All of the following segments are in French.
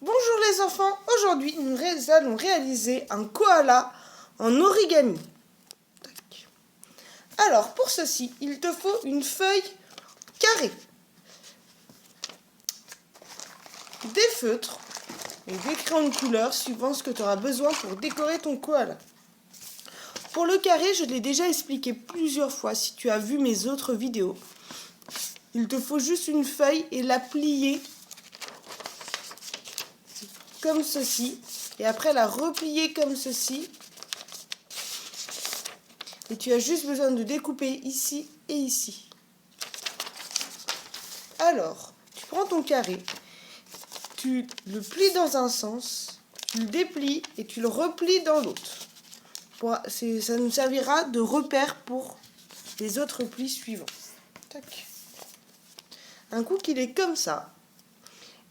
Bonjour les enfants, aujourd'hui nous allons réaliser un koala en origami. Alors pour ceci, il te faut une feuille carrée, des feutres et des crayons de couleur suivant ce que tu auras besoin pour décorer ton koala. Pour le carré, je l'ai déjà expliqué plusieurs fois si tu as vu mes autres vidéos. Il te faut juste une feuille et la plier comme ceci, et après la replier comme ceci, et tu as juste besoin de découper ici et ici. Alors, tu prends ton carré, tu le plies dans un sens, tu le déplies et tu le replies dans l'autre. Ça nous servira de repère pour les autres plis suivants. Tac. Un coup qu'il est comme ça,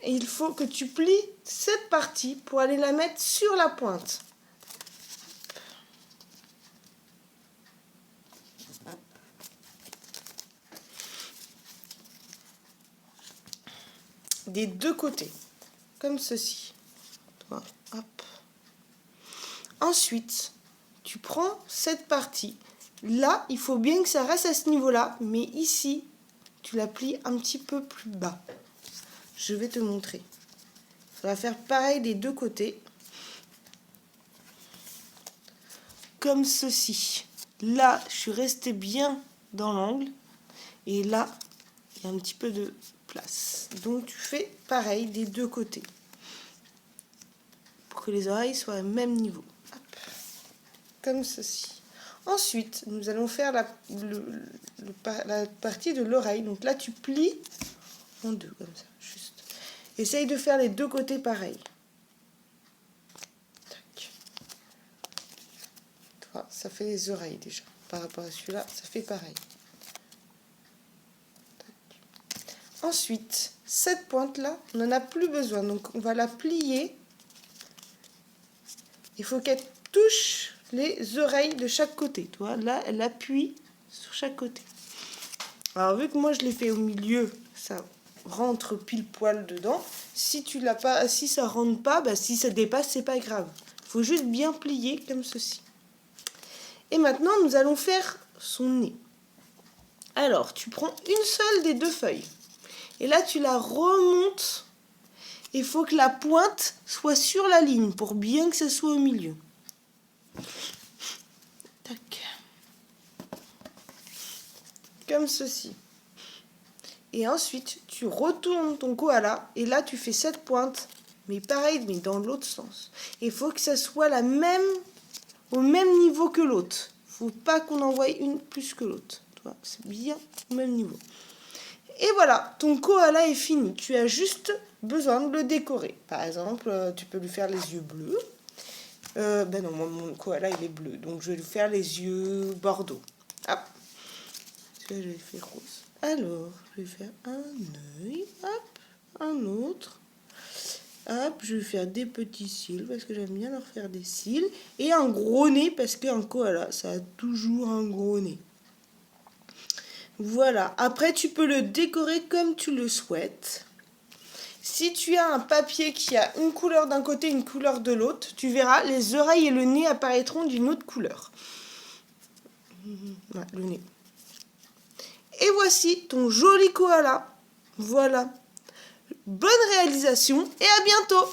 et il faut que tu plies cette partie pour aller la mettre sur la pointe. Des deux côtés, comme ceci. Hop. Ensuite, tu prends cette partie. Là, il faut bien que ça reste à ce niveau-là, mais ici, tu la plies un petit peu plus bas. Je vais te montrer. On va faire pareil des deux côtés. Comme ceci. Là, je suis restée bien dans l'angle. Et là, il y a un petit peu de place. Donc, tu fais pareil des deux côtés. Pour que les oreilles soient au même niveau. Hop. Comme ceci. Ensuite, nous allons faire la partie de l'oreille. Donc là, tu plies en deux, comme ça. Juste. Essaye de faire les deux côtés pareil. Tac. Toi, ça fait les oreilles déjà. Par rapport à celui-là, ça fait pareil. Tac. Ensuite, cette pointe-là, on n'en a plus besoin. Donc, on va la plier. Il faut qu'elle touche les oreilles de chaque côté. Tu vois, là, elle appuie sur chaque côté. Alors, vu que moi, je l'ai fait au milieu, ça rentre pile poil dedans. Si tu l'as pas, si ça rentre pas, si ça dépasse, c'est pas grave. Il faut juste bien plier comme ceci. Et maintenant, nous allons faire son nez. Alors, tu prends une seule des deux feuilles. Et là, tu la remontes. Il faut que la pointe soit sur la ligne pour bien que ça soit au milieu. Tac. Comme ceci. Et ensuite, tu retournes ton koala et là, tu fais cette pointe, mais pareil, mais dans l'autre sens. Il faut que ça soit au même niveau que l'autre. Il ne faut pas qu'on envoie une plus que l'autre. C'est bien au même niveau. Et voilà, ton koala est fini. Tu as juste besoin de le décorer. Par exemple, tu peux lui faire les yeux bleus. Non, mon koala, il est bleu. Donc, je vais lui faire les yeux bordeaux. Hop. Celui-là, je vais faire rose. Alors, je vais faire un œil. Hop. Un autre. Hop, je vais faire des petits cils parce que j'aime bien leur faire des cils. Et un gros nez parce qu'un koala, ça a toujours un gros nez. Voilà, après tu peux le décorer comme tu le souhaites. Si tu as un papier qui a une couleur d'un côté, une couleur de l'autre, tu verras, les oreilles et le nez apparaîtront d'une autre couleur. Ouais, le nez. Et voici ton joli koala. Voilà. Bonne réalisation et à bientôt!